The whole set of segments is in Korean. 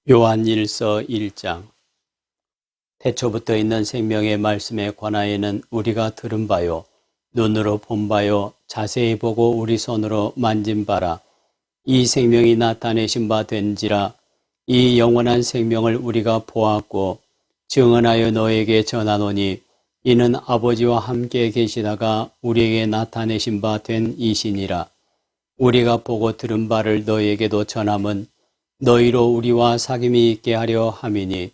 요한일서 1장. 태초부터 있는 생명의 말씀에 관하여는 우리가 들은 바요, 눈으로 본 바요, 자세히 보고 우리 손으로 만진 바라. 이 생명이 나타내신 바 된지라. 이 영원한 생명을 우리가 보았고 증언하여 너에게 전하노니, 이는 아버지와 함께 계시다가 우리에게 나타내신 바 된 이시니라. 우리가 보고 들은 바를 너에게도 전함은 너희로 우리와 사귐이 있게 하려 함이니,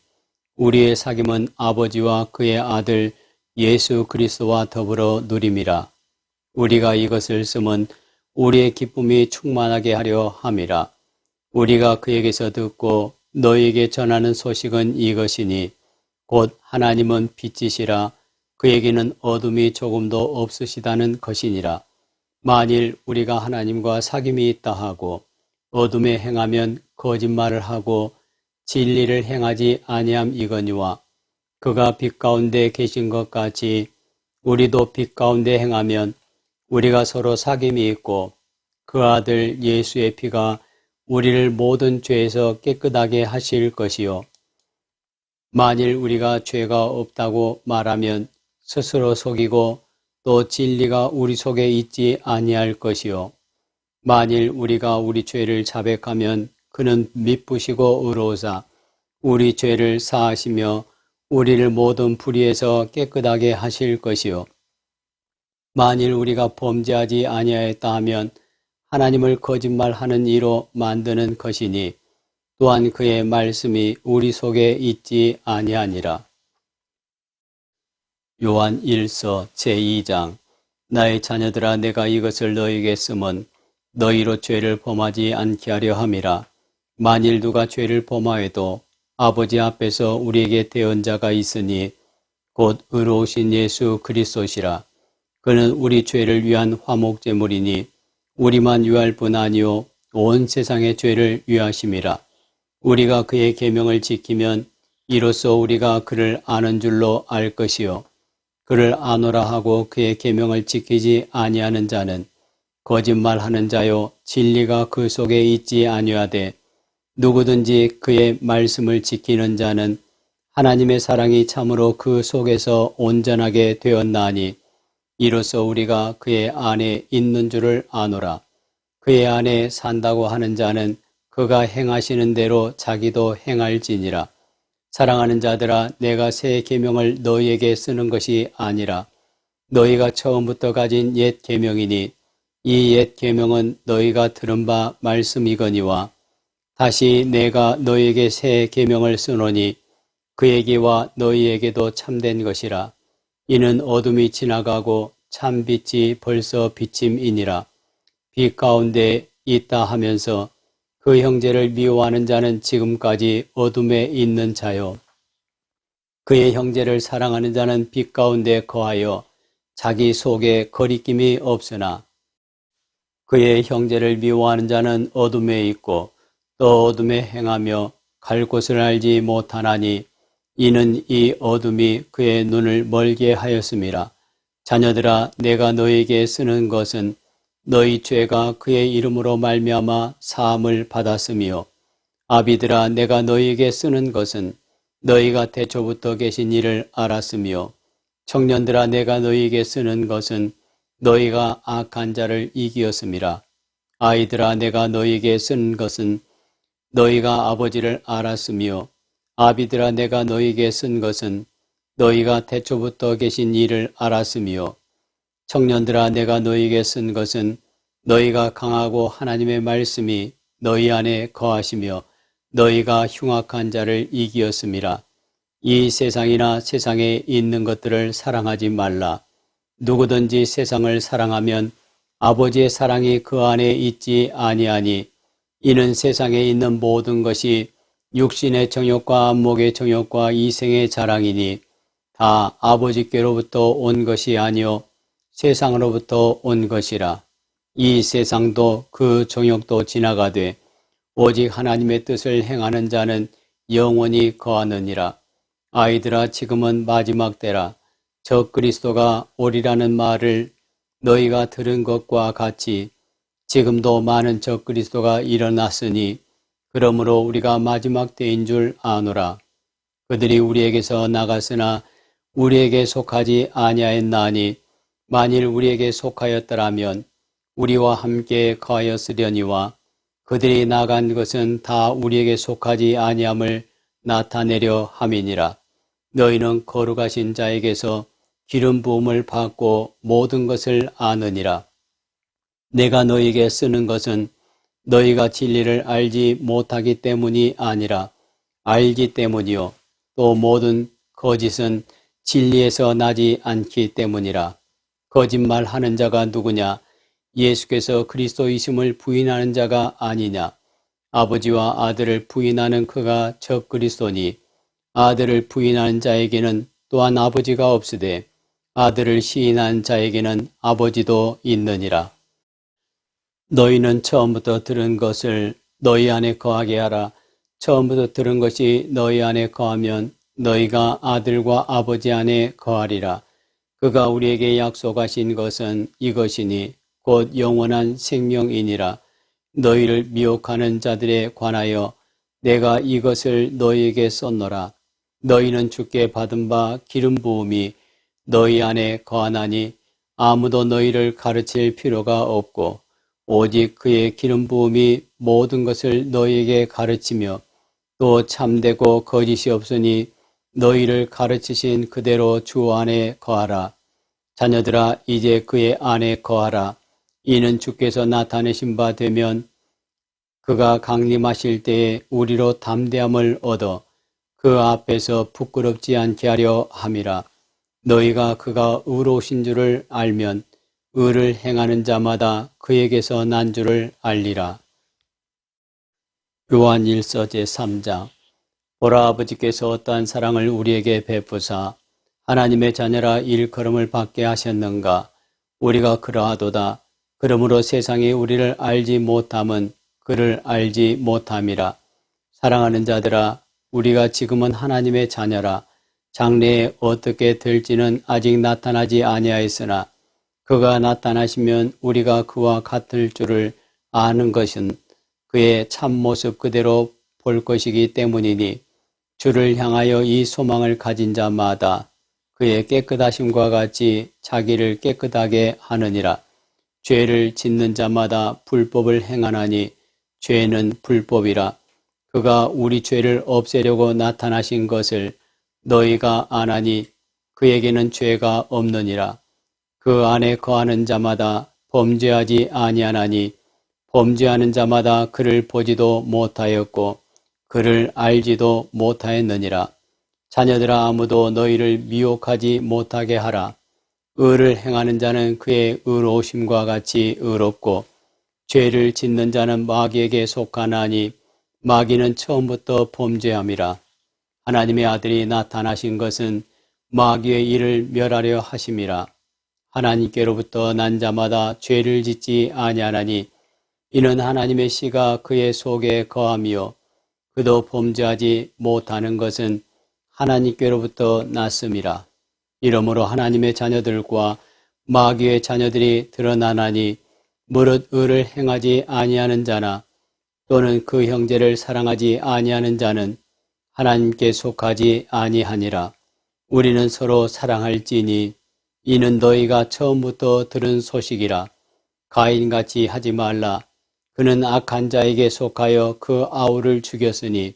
우리의 사귐은 아버지와 그의 아들 예수 그리스도와 더불어 누림이라. 우리가 이것을 쓰면 우리의 기쁨이 충만하게 하려 함이라. 우리가 그에게서 듣고 너희에게 전하는 소식은 이것이니, 곧 하나님은 빛이시라. 그에게는 어둠이 조금도 없으시다는 것이니라. 만일 우리가 하나님과 사귐이 있다 하고 어둠에 행하면 거짓말을 하고 진리를 행하지 아니함이거니와, 그가 빛 가운데 계신 것 같이 우리도 빛 가운데 행하면 우리가 서로 사귐이 있고, 그 아들 예수의 피가 우리를 모든 죄에서 깨끗하게 하실 것이요. 만일 우리가 죄가 없다고 말하면 스스로 속이고 또 진리가 우리 속에 있지 아니할 것이요. 만일 우리가 우리 죄를 자백하면 그는 미쁘시고 의로우사 우리 죄를 사하시며 우리를 모든 불의에서 깨끗하게 하실 것이요. 만일 우리가 범죄하지 아니하였다 하면 하나님을 거짓말하는 이로 만드는 것이니, 또한 그의 말씀이 우리 속에 있지 아니하니라. 요한 1서 제2장. 나의 자녀들아, 내가 이것을 너희에게 쓰면 너희로 죄를 범하지 않게 하려 함이라. 만일 누가 죄를 범하여도 아버지 앞에서 우리에게 대언자가 있으니 곧 의로우신 예수 그리스도시라. 그는 우리 죄를 위한 화목제물이니 우리만 위할 뿐 아니요 온 세상의 죄를 위하심이라. 우리가 그의 계명을 지키면 이로써 우리가 그를 아는 줄로 알 것이요, 그를 아노라 하고 그의 계명을 지키지 아니하는 자는 거짓말하는 자요 진리가 그 속에 있지 아니하되, 누구든지 그의 말씀을 지키는 자는 하나님의 사랑이 참으로 그 속에서 온전하게 되었나니, 이로써 우리가 그의 안에 있는 줄을 아노라. 그의 안에 산다고 하는 자는 그가 행하시는 대로 자기도 행할지니라. 사랑하는 자들아, 내가 새 계명을 너희에게 쓰는 것이 아니라 너희가 처음부터 가진 옛 계명이니, 이 옛 계명은 너희가 들은 바 말씀이거니와, 다시 내가 너희에게 새 계명을 쓰노니 그에게와 너희에게도 참된 것이라. 이는 어둠이 지나가고 참 빛이 벌써 비침이니라. 빛 가운데 있다 하면서 그 형제를 미워하는 자는 지금까지 어둠에 있는 자요, 그의 형제를 사랑하는 자는 빛 가운데 거하여 자기 속에 거리낌이 없으나, 그의 형제를 미워하는 자는 어둠에 있고 또 어둠에 행하며 갈 곳을 알지 못하나니, 이는 이 어둠이 그의 눈을 멀게 하였음이라. 자녀들아, 내가 너희에게 쓰는 것은 너희 죄가 그의 이름으로 말미암아 사함을 받았으며, 아비들아, 내가 너희에게 쓰는 것은 너희가 태초부터 계신 이를 알았으며, 청년들아, 내가 너희에게 쓰는 것은 너희가 악한 자를 이기었음이라. 아이들아, 내가 너희에게 쓴 것은 너희가 아버지를 알았으며, 아비들아, 내가 너희에게 쓴 것은 너희가 태초부터 계신 이를 알았으며, 청년들아, 내가 너희에게 쓴 것은 너희가 강하고 하나님의 말씀이 너희 안에 거하시며 너희가 흉악한 자를 이기었음이라. 이 세상이나 세상에 있는 것들을 사랑하지 말라. 누구든지 세상을 사랑하면 아버지의 사랑이 그 안에 있지 아니하니, 이는 세상에 있는 모든 것이 육신의 정욕과 안목의 정욕과 이생의 자랑이니, 다 아버지께로부터 온 것이 아니요 세상으로부터 온 것이라. 이 세상도 그 정욕도 지나가되 오직 하나님의 뜻을 행하는 자는 영원히 거하느니라. 아이들아, 지금은 마지막 때라. 적그리스도가 오리라는 말을 너희가 들은 것과 같이 지금도 많은 적그리스도가 일어났으니 그러므로 우리가 마지막 때인 줄 아노라. 그들이 우리에게서 나갔으나 우리에게 속하지 아니하였나니 만일 우리에게 속하였더라면 우리와 함께 거하였으려니와 그들이 나간 것은 다 우리에게 속하지 아니함을 나타내려 함이니라. 너희는 거룩하신 자에게서 기름 부음을 받고 모든 것을 아느니라. 내가 너희에게 쓰는 것은 너희가 진리를 알지 못하기 때문이 아니라 알기 때문이요 또 모든 거짓은 진리에서 나지 않기 때문이라. 거짓말하는 자가 누구냐? 예수께서 그리스도이심을 부인하는 자가 아니냐? 아버지와 아들을 부인하는 그가 적 그리스도니 아들을 부인하는 자에게는 또한 아버지가 없으되 아들을 시인한 자에게는 아버지도 있느니라. 너희는 처음부터 들은 것을 너희 안에 거하게 하라. 처음부터 들은 것이 너희 안에 거하면 너희가 아들과 아버지 안에 거하리라. 그가 우리에게 약속하신 것은 이것이니 곧 영원한 생명이니라. 너희를 미혹하는 자들에 관하여 내가 이것을 너희에게 썼노라. 너희는 주께 받은 바 기름 부음이 너희 안에 거하나니 아무도 너희를 가르칠 필요가 없고 오직 그의 기름 부음이 모든 것을 너희에게 가르치며 또 참되고 거짓이 없으니 너희를 가르치신 그대로 주 안에 거하라. 자녀들아 이제 그의 안에 거하라. 이는 주께서 나타내신 바 되면 그가 강림하실 때에 우리로 담대함을 얻어 그 앞에서 부끄럽지 않게 하려 함이라. 너희가 그가 의로우신 줄을 알면 의를 행하는 자마다 그에게서 난 줄을 알리라. 요한 1서 제3장. 보라, 아버지께서 어떠한 사랑을 우리에게 베푸사 하나님의 자녀라 일컬음을 받게 하셨는가. 우리가 그러하도다. 그러므로 세상이 우리를 알지 못함은 그를 알지 못함이라. 사랑하는 자들아, 우리가 지금은 하나님의 자녀라. 장래에 어떻게 될지는 아직 나타나지 아니하였으나 그가 나타나시면 우리가 그와 같을 줄을 아는 것은 그의 참모습 그대로 볼 것이기 때문이니 주를 향하여 이 소망을 가진 자마다 그의 깨끗하심과 같이 자기를 깨끗하게 하느니라. 죄를 짓는 자마다 불법을 행하나니 죄는 불법이라. 그가 우리 죄를 없애려고 나타나신 것을 너희가 아나니 그에게는 죄가 없느니라. 그 안에 거하는 자마다 범죄하지 아니하나니 범죄하는 자마다 그를 보지도 못하였고 그를 알지도 못하였느니라. 자녀들아 아무도 너희를 미혹하지 못하게 하라. 의를 행하는 자는 그의 의로우심과 같이 의롭고 죄를 짓는 자는 마귀에게 속하나니 마귀는 처음부터 범죄함이라. 하나님의 아들이 나타나신 것은 마귀의 일을 멸하려 하심이라. 하나님께로부터 난 자마다 죄를 짓지 아니하나니 이는 하나님의 씨가 그의 속에 거하며 그도 범죄하지 못하는 것은 하나님께로부터 났음이라. 이러므로 하나님의 자녀들과 마귀의 자녀들이 드러나나니 무릇 의를 행하지 아니하는 자나 또는 그 형제를 사랑하지 아니하는 자는 하나님께 속하지 아니하니라. 우리는 서로 사랑할지니 이는 너희가 처음부터 들은 소식이라. 가인같이 하지 말라. 그는 악한 자에게 속하여 그 아우를 죽였으니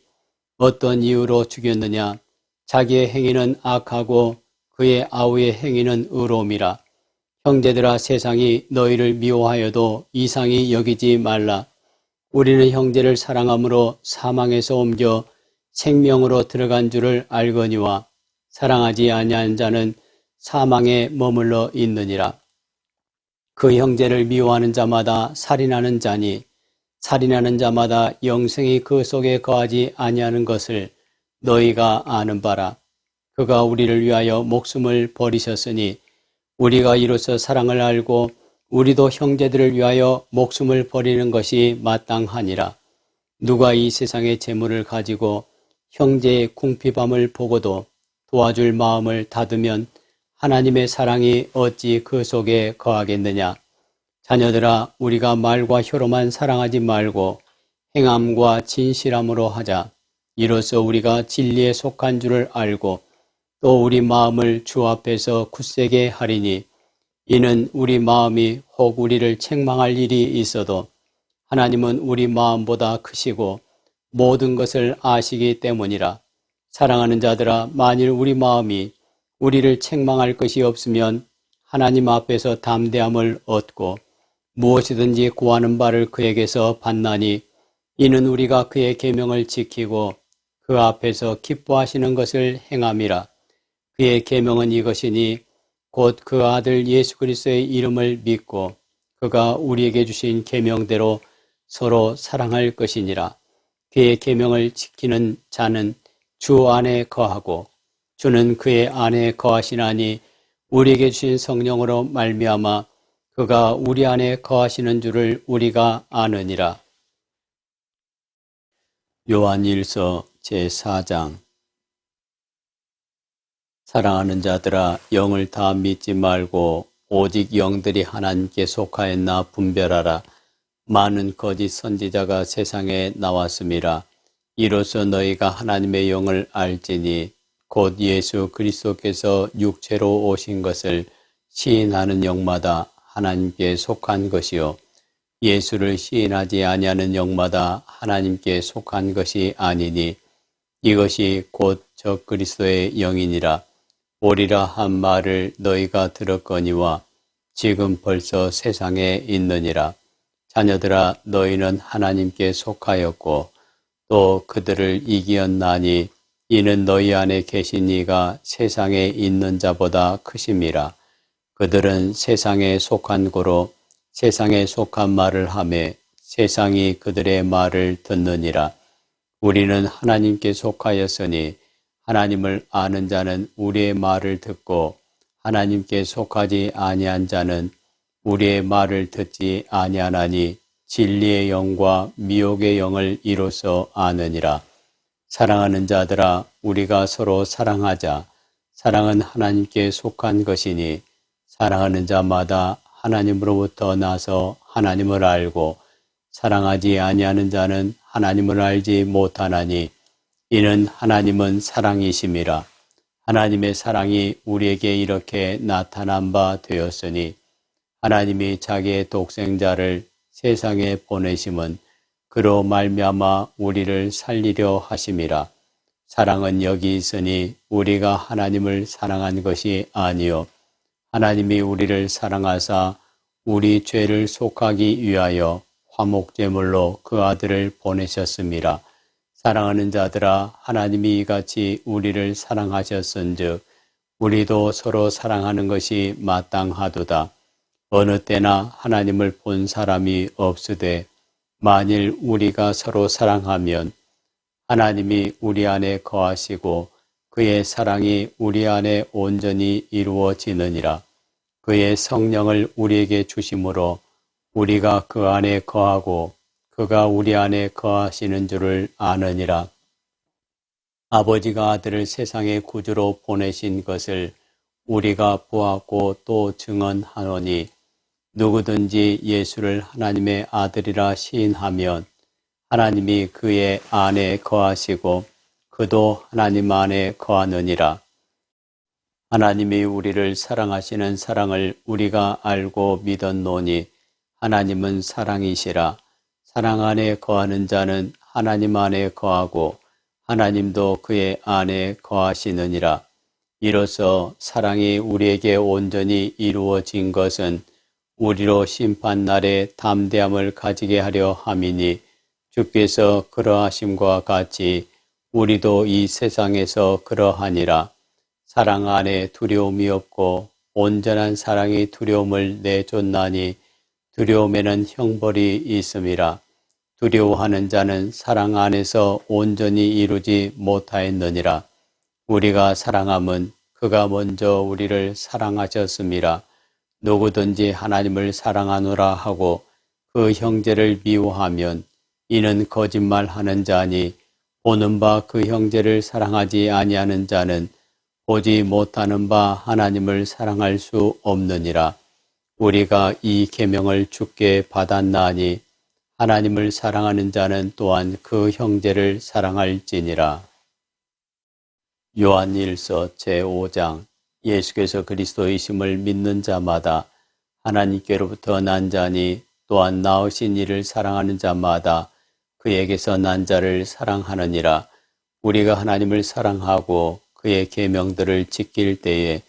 어떤 이유로 죽였느냐? 자기의 행위는 악하고 그의 아우의 행위는 의로움이라. 형제들아 세상이 너희를 미워하여도 이상히 여기지 말라. 우리는 형제를 사랑함으로 사망에서 옮겨 생명으로 들어간 줄을 알거니와 사랑하지 아니하는 자는 사망에 머물러 있느니라. 그 형제를 미워하는 자마다 살인하는 자니 살인하는 자마다 영생이 그 속에 거하지 아니하는 것을 너희가 아는 바라. 그가 우리를 위하여 목숨을 버리셨으니 우리가 이로써 사랑을 알고 우리도 형제들을 위하여 목숨을 버리는 것이 마땅하니라. 누가 이 세상의 재물을 가지고 형제의 궁핍함을 보고도 도와줄 마음을 닫으면 하나님의 사랑이 어찌 그 속에 거하겠느냐. 자녀들아 우리가 말과 혀로만 사랑하지 말고 행함과 진실함으로 하자. 이로써 우리가 진리에 속한 줄을 알고 또 우리 마음을 주 앞에서 굳세게 하리니 이는 우리 마음이 혹 우리를 책망할 일이 있어도 하나님은 우리 마음보다 크시고 모든 것을 아시기 때문이라. 사랑하는 자들아, 만일 우리 마음이 우리를 책망할 것이 없으면 하나님 앞에서 담대함을 얻고 무엇이든지 구하는 바를 그에게서 받나니 이는 우리가 그의 계명을 지키고 그 앞에서 기뻐하시는 것을 행함이라. 그의 계명은 이것이니 곧 그 아들 예수 그리스도의 이름을 믿고 그가 우리에게 주신 계명대로 서로 사랑할 것이니라. 그의 계명을 지키는 자는 주 안에 거하고 주는 그의 안에 거하시나니 우리에게 주신 성령으로 말미암아 그가 우리 안에 거하시는 줄을 우리가 아느니라. 요한일서 제4장. 사랑하는 자들아, 영을 다 믿지 말고 오직 영들이 하나님께 속하였나 분별하라. 많은 거짓 선지자가 세상에 나왔음이라. 이로써 너희가 하나님의 영을 알지니 곧 예수 그리스도께서 육체로 오신 것을 시인하는 영마다 하나님께 속한 것이요 예수를 시인하지 아니하는 영마다 하나님께 속한 것이 아니니 이것이 곧 저 그리스도의 영이니라. 오리라 한 말을 너희가 들었거니와 지금 벌써 세상에 있느니라. 자녀들아, 너희는 하나님께 속하였고 또 그들을 이기었나니 이는 너희 안에 계신 이가 세상에 있는 자보다 크심이라. 그들은 세상에 속한 고로 세상에 속한 말을 하며 세상이 그들의 말을 듣느니라. 우리는 하나님께 속하였으니 하나님을 아는 자는 우리의 말을 듣고 하나님께 속하지 아니한 자는 우리의 말을 듣지 아니하나니 진리의 영과 미혹의 영을 이로써 아느니라. 사랑하는 자들아, 우리가 서로 사랑하자. 사랑은 하나님께 속한 것이니 사랑하는 자마다 하나님으로부터 나서 하나님을 알고 사랑하지 아니하는 자는 하나님을 알지 못하나니 이는 하나님은 사랑이심이라. 하나님의 사랑이 우리에게 이렇게 나타난 바 되었으니 하나님이 자기의 독생자를 세상에 보내심은 그로 말미암아 우리를 살리려 하심이라. 사랑은 여기 있으니 우리가 하나님을 사랑한 것이 아니요 하나님이 우리를 사랑하사 우리 죄를 속하기 위하여 화목제물로 그 아들을 보내셨음이라. 사랑하는 자들아, 하나님이 이같이 우리를 사랑하셨은즉 우리도 서로 사랑하는 것이 마땅하도다. 어느 때나 하나님을 본 사람이 없으되 만일 우리가 서로 사랑하면 하나님이 우리 안에 거하시고 그의 사랑이 우리 안에 온전히 이루어지느니라. 그의 성령을 우리에게 주심으로 우리가 그 안에 거하고 그가 우리 안에 거하시는 줄을 아느니라. 아버지가 아들을 세상의 구주로 보내신 것을 우리가 보았고 또 증언하노니 누구든지 예수를 하나님의 아들이라 시인하면 하나님이 그의 안에 거하시고 그도 하나님 안에 거하느니라. 하나님이 우리를 사랑하시는 사랑을 우리가 알고 믿었노니 하나님은 사랑이시라. 사랑 안에 거하는 자는 하나님 안에 거하고 하나님도 그의 안에 거하시느니라. 이로써 사랑이 우리에게 온전히 이루어진 것은 우리로 심판날에 담대함을 가지게 하려 함이니 주께서 그러하심과 같이 우리도 이 세상에서 그러하니라. 사랑 안에 두려움이 없고 온전한 사랑이 두려움을 내쫓나니 두려움에는 형벌이 있음이라. 두려워하는 자는 사랑 안에서 온전히 이루지 못하였느니라. 우리가 사랑함은 그가 먼저 우리를 사랑하셨음이라. 누구든지 하나님을 사랑하노라 하고 그 형제를 미워하면 이는 거짓말하는 자니 보는 바 그 형제를 사랑하지 아니하는 자는 보지 못하는 바 하나님을 사랑할 수 없느니라. 우리가 이 계명을 주께 받았나니 하나님을 사랑하는 자는 또한 그 형제를 사랑할지니라. 요한일서 제5장. 예수께서 그리스도이심을 믿는 자마다 하나님께로부터 난 자니 또한 나으신 이를 사랑하는 자마다 그에게서 난 자를 사랑하느니라. 우리가 하나님을 사랑하고 그의 계명들을 지킬 때에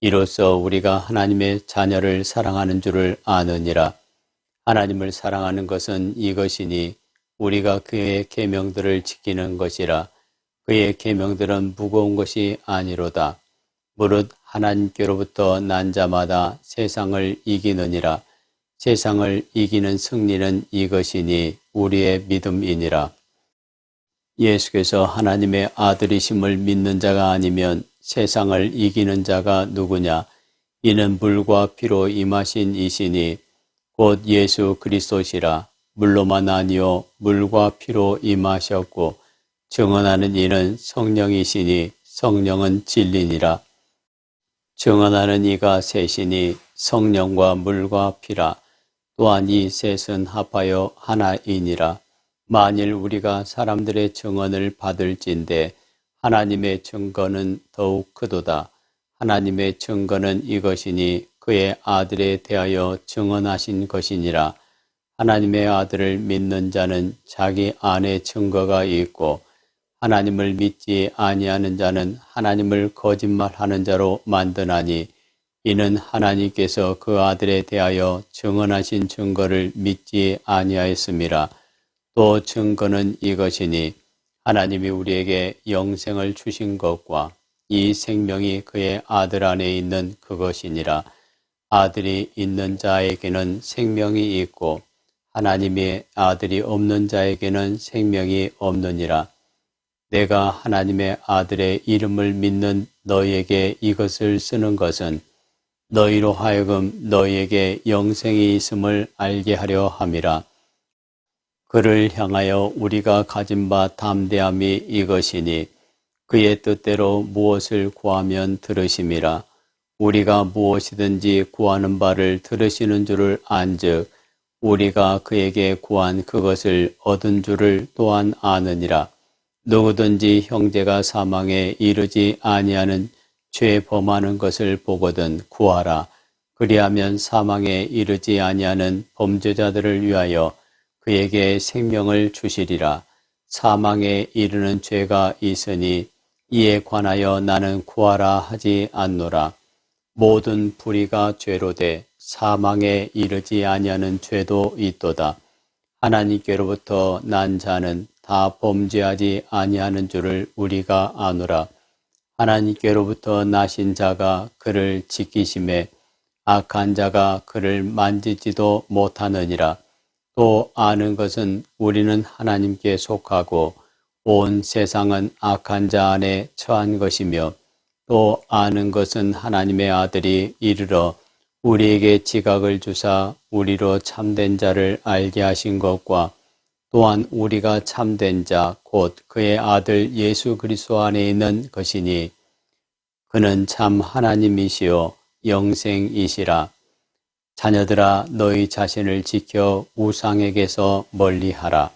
이로써 우리가 하나님의 자녀를 사랑하는 줄을 아느니라. 하나님을 사랑하는 것은 이것이니 우리가 그의 계명들을 지키는 것이라. 그의 계명들은 무거운 것이 아니로다. 무릇 하나님께로부터 난 자마다 세상을 이기느니라. 세상을 이기는 승리는 이것이니 우리의 믿음이니라. 예수께서 하나님의 아들이심을 믿는 자가 아니면 세상을 이기는 자가 누구냐? 이는 물과 피로 임하신 이시니 곧 예수 그리스도시라. 물로만 아니요 물과 피로 임하셨고 증언하는 이는 성령이시니 성령은 진리니라. 증언하는 이가 셋이니 성령과 물과 피라. 또한 이 셋은 합하여 하나이니라. 만일 우리가 사람들의 증언을 받을진대 하나님의 증거는 더욱 크도다. 하나님의 증거는 이것이니 그의 아들에 대하여 증언하신 것이니라. 하나님의 아들을 믿는 자는 자기 안에 증거가 있고 하나님을 믿지 아니하는 자는 하나님을 거짓말하는 자로 만드나니 이는 하나님께서 그 아들에 대하여 증언하신 증거를 믿지 아니하였음이라. 또 증거는 이것이니 하나님이 우리에게 영생을 주신 것과 이 생명이 그의 아들 안에 있는 그것이니라. 아들이 있는 자에게는 생명이 있고 하나님의 아들이 없는 자에게는 생명이 없느니라. 내가 하나님의 아들의 이름을 믿는 너희에게 이것을 쓰는 것은 너희로 하여금 너희에게 영생이 있음을 알게 하려 함이라. 그를 향하여 우리가 가진 바 담대함이 이것이니 그의 뜻대로 무엇을 구하면 들으심이라. 우리가 무엇이든지 구하는 바를 들으시는 줄을 안즉 우리가 그에게 구한 그것을 얻은 줄을 또한 아느니라. 누구든지 형제가 사망에 이르지 아니하는 죄 범하는 것을 보거든 구하라. 그리하면 사망에 이르지 아니하는 범죄자들을 위하여 그에게 생명을 주시리라. 사망에 이르는 죄가 있으니 이에 관하여 나는 구하라 하지 않노라. 모든 불의가 죄로 돼 사망에 이르지 아니하는 죄도 있도다. 하나님께로부터 난 자는 다 범죄하지 아니하는 줄을 우리가 아노라. 하나님께로부터 나신 자가 그를 지키심에 악한 자가 그를 만지지도 못하느니라. 또 아는 것은 우리는 하나님께 속하고 온 세상은 악한 자 안에 처한 것이며 또 아는 것은 하나님의 아들이 이르러 우리에게 지각을 주사 우리로 참된 자를 알게 하신 것과 또한 우리가 참된 자 곧 그의 아들 예수 그리스도 안에 있는 것이니 그는 참 하나님이시요 영생이시라. 자녀들아 너희 자신을 지켜 우상에게서 멀리하라.